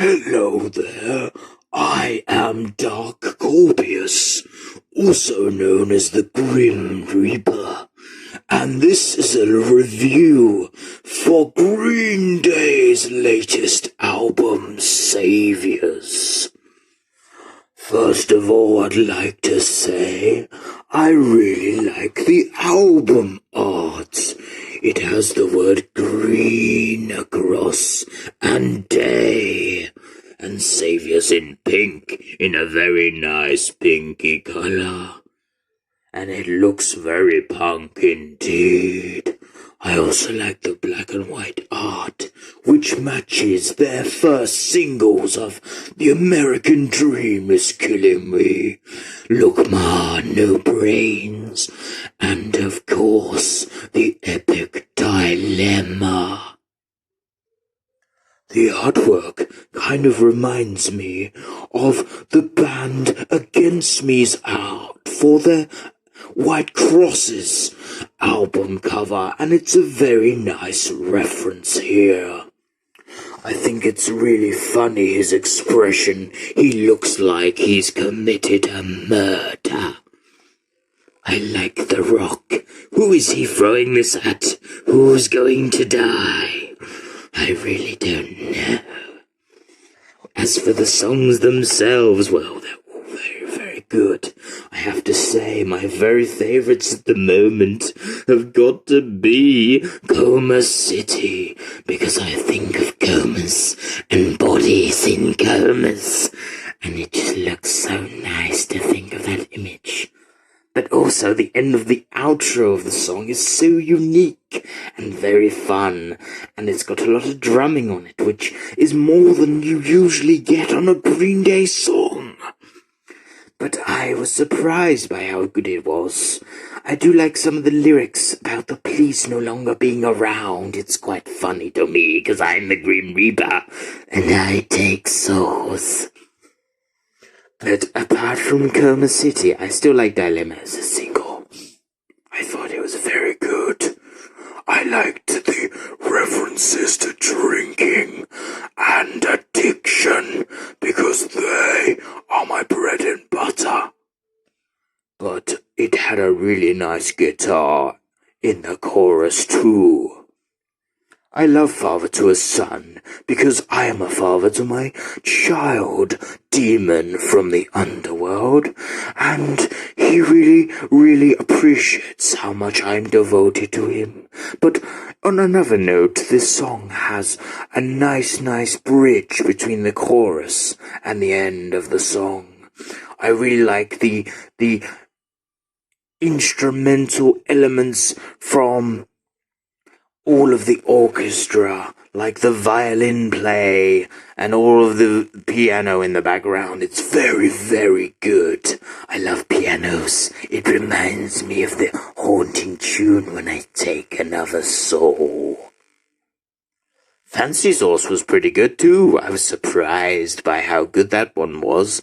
Hello there, I am Dark Corbius, also known as the Grim Reaper, and this is a review for Green Day's latest album, Saviors. First of all, I'd like to say I really like the album art. It has the word green across and day, and Saviors in pink, in a very nice pinky color. And it looks very punk indeed. I also like the black and white art, which matches their first singles of The American Dream Is Killing Me, Look Ma, No Brains, and of course, The Epic Dilemma. The artwork kind of reminds me of the band Against Me's art for their White Crosses album cover, and it's a very nice reference here. I think it's really funny, his expression. He looks like he's committed a murder. I like The Rock. Who is he throwing this at? Who's going to die? I really don't know. As for the songs themselves, well, they're all very, very good. I have to say, my very favorites at the moment have got to be Coma City, because I think of comas and bodies in comas, and it just looks so nice to think of that image. But also the end of the outro of the song is so unique and very fun, and it's got a lot of drumming on it, which is more than you usually get on a Green Day song. But I was surprised by how good it was. I do like some of the lyrics about the police no longer being around. It's quite funny to me, because I'm the Grim Reaper, and I take souls. But apart from Coma City, I still like Dilemma as a single. I thought it was very good. I liked the references to drinking and addiction, because they are my bread and butter. But it had a really nice guitar in the chorus too. I love Father to a Son, because I am a father to my child, demon from the underworld, and he really, really appreciates how much I'm devoted to him. But on another note, this song has a nice bridge between the chorus and the end of the song. I really like the instrumental elements from all of the orchestra, like the violin play and all of the piano in the background. It's very, very good. I love pianos. It reminds me of the haunting tune When I Take Another Soul. Fancy Sauce was pretty good too. I was surprised by how good that one was.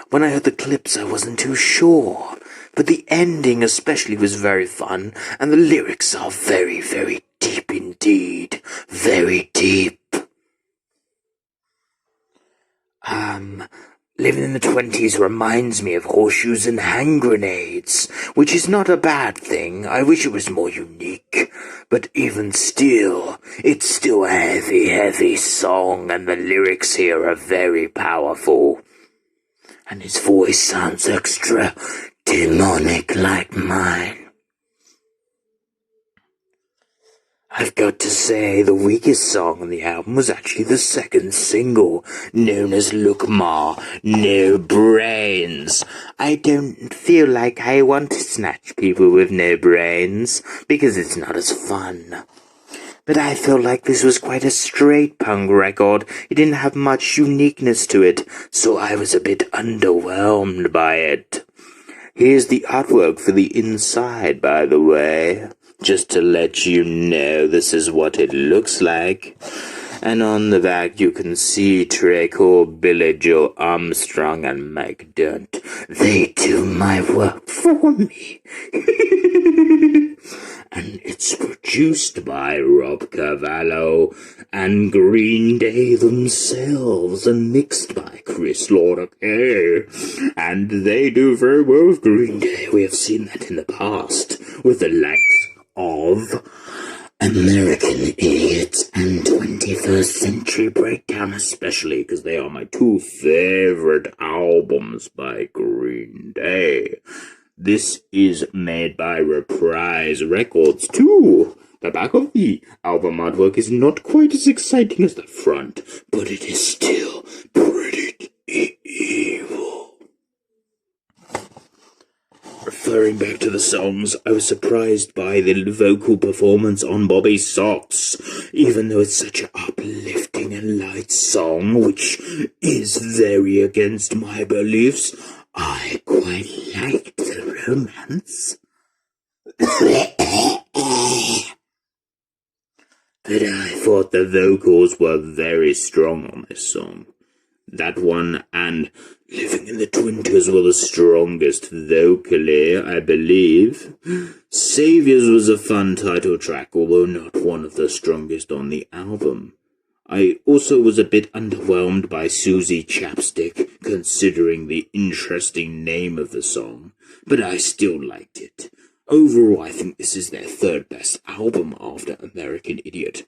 When I heard the clips, I wasn't too sure. But the ending especially was very fun, and the lyrics are very, very deep indeed. Very deep. Living in the 20s reminds me of horseshoes and hand grenades, which is not a bad thing. I wish it was more unique. But even still, it's still a heavy, heavy song, and the lyrics here are very powerful. And his voice sounds extra demonic like mine. I've got to say, the weakest song on the album was actually the second single, known as Look Ma, No Brains. I don't feel like I want to snatch people with no brains, because it's not as fun. But I felt like this was quite a straight punk record. It didn't have much uniqueness to it, so I was a bit underwhelmed by it. Here's the artwork for the inside, by the way. Just to let you know, this is what it looks like. And on the back you can see Trey Cole, Billy Joe Armstrong, and Mike Dunt. They do my work for me. and it's produced by Rob Cavallo and Green Day themselves, and mixed by Chris Lord. And they do very well with Green Day. We have seen that in the past with the likes of American Idiot and 21st Century Breakdown, especially because they are my two favorite albums by Green Day. This is made by Reprise Records too. The back of the album artwork is not quite as exciting as the front, but it is still pretty evil. Referring back to the songs, I was surprised by the vocal performance on Bobby's Socks. Even though it's such an uplifting and light song, which is very against my beliefs, I quite liked the romance. But I thought the vocals were very strong on this song. That one and Living in the Twinkers were the strongest vocally, I believe. Saviors was a fun title track, although not one of the strongest on the album. I also was a bit underwhelmed by Susie Chapstick, considering the interesting name of the song, but I still liked it. Overall, I think this is their third best album after American Idiot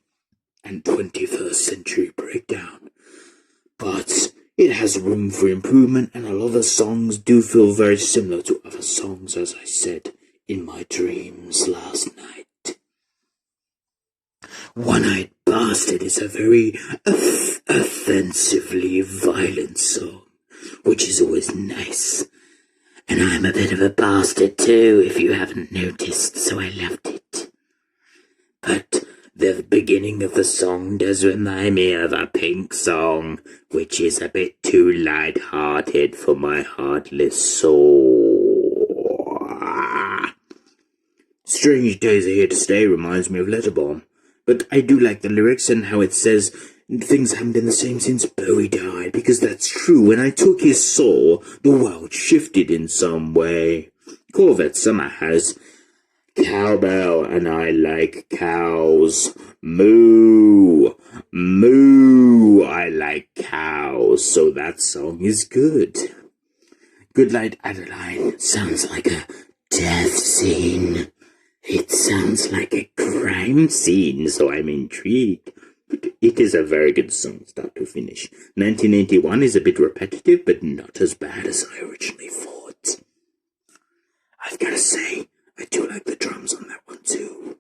and 21st Century Breakdown. But it has room for improvement, and a lot of the songs do feel very similar to other songs, as I said in my dreams last night. One-Eyed Bastard is a very offensively violent song, which is always nice. And I'm a bit of a bastard too, if you haven't noticed, so I loved it. But the beginning of the song does remind me of a Pink song, which is a bit too light-hearted for my heartless soul. Strange Days Are Here to Stay reminds me of Letterbomb, but I do like the lyrics and how it says things haven't been the same since Bowie died, because that's true. When I took his soul, the world shifted in some way. Corvette Summer has cowbell, and I like cows. Moo, moo, I like cows, so that song is good. Good Night Adeline sounds like a death scene. It sounds like a crime scene, so I'm intrigued. But it is a very good song, start to finish. 1981 is a bit repetitive, but not as bad as I originally thought. I've got to say, I do like the drums on that one too.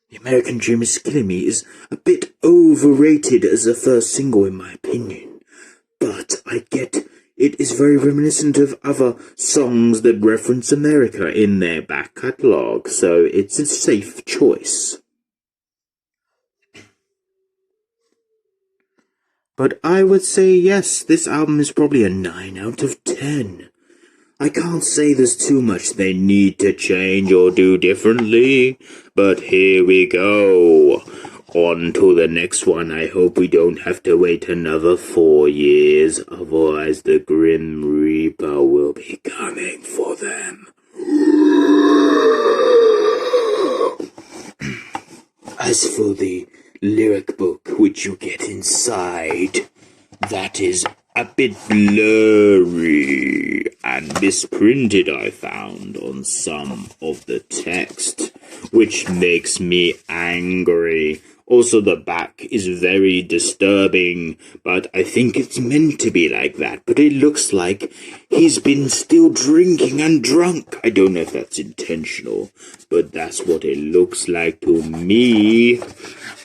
The American Dream is Killing Me is a bit overrated as a first single in my opinion, but I get it is very reminiscent of other songs that reference America in their back catalogue, so it's a safe choice. But I would say yes, this album is probably a 9 out of 10. I can't say there's too much they need to change or do differently, but here we go. On to the next one. I hope we don't have to wait another 4 years, otherwise the Grim Reaper will be coming for them. As for the lyric book which you get inside, that is a bit blurry and misprinted, I found, on some of the text, which makes me angry. Also, the back is very disturbing, but I think it's meant to be like that. But it looks like he's been still drinking and drunk. I don't know if that's intentional, but that's what it looks like to me.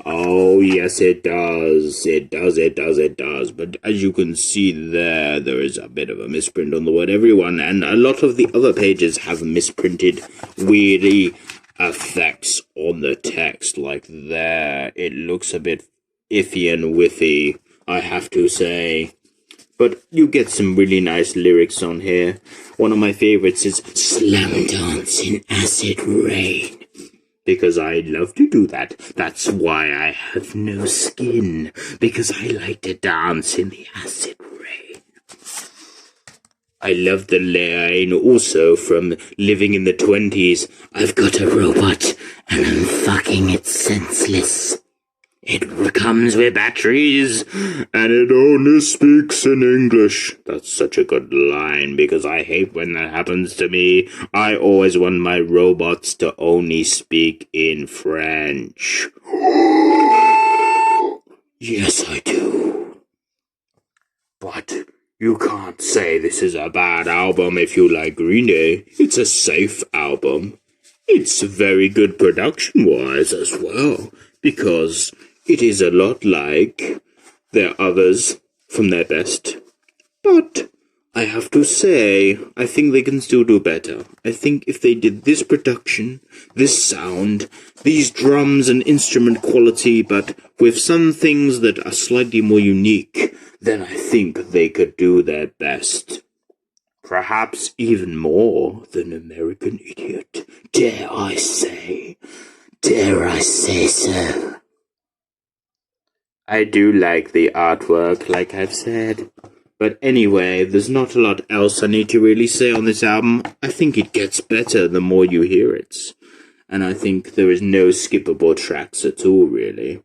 Oh, yes, it does. It does. But as you can see there is a bit of a misprint on the word everyone, and a lot of the other pages have misprinted weirdy effects on the text, like there. It looks a bit iffy and whiffy, I have to say. But you get some really nice lyrics on here. One of my favorites is Slam Dance in Acid Rain, because I love to do that. That's why I have no skin, because I like to dance in the acid rain. I love the line also from Living in the 20s. I've got a robot and I'm fucking it senseless. It comes with batteries, and it only speaks in English. That's such a good line, because I hate when that happens to me. I always want my robots to only speak in French. Yes, I do. But you can't say this is a bad album if you like Green Day. It's a safe album. It's very good production-wise as well, because it is a lot like their others from their best. But I have to say, I think they can still do better. I think if they did this production, this sound, these drums and instrument quality, but with some things that are slightly more unique, then I think they could do their best. Perhaps even more than American Idiot. Dare I say so. I do like the artwork, like I've said. But anyway, there's not a lot else I need to really say on this album. I think it gets better the more you hear it. And I think there is no skippable tracks at all, really.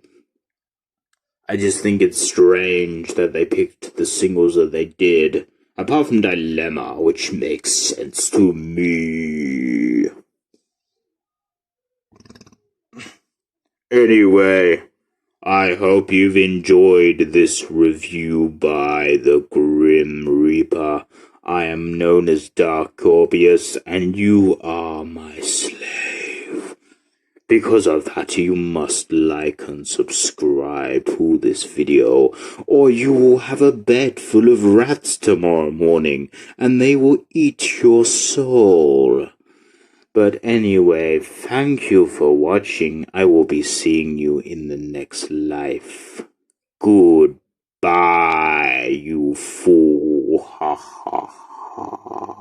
I just think it's strange that they picked the singles that they did, apart from Dilemma, which makes sense to me. Anyway, I hope you've enjoyed this review by the Grim Reaper. I am known as Dark Corbius, and you are my slave. Because of that, you must like and subscribe to this video, or you will have a bed full of rats tomorrow morning, and they will eat your soul. But anyway, thank you for watching. I will be seeing you in the next life. Goodbye, you fool. Ha ha ha.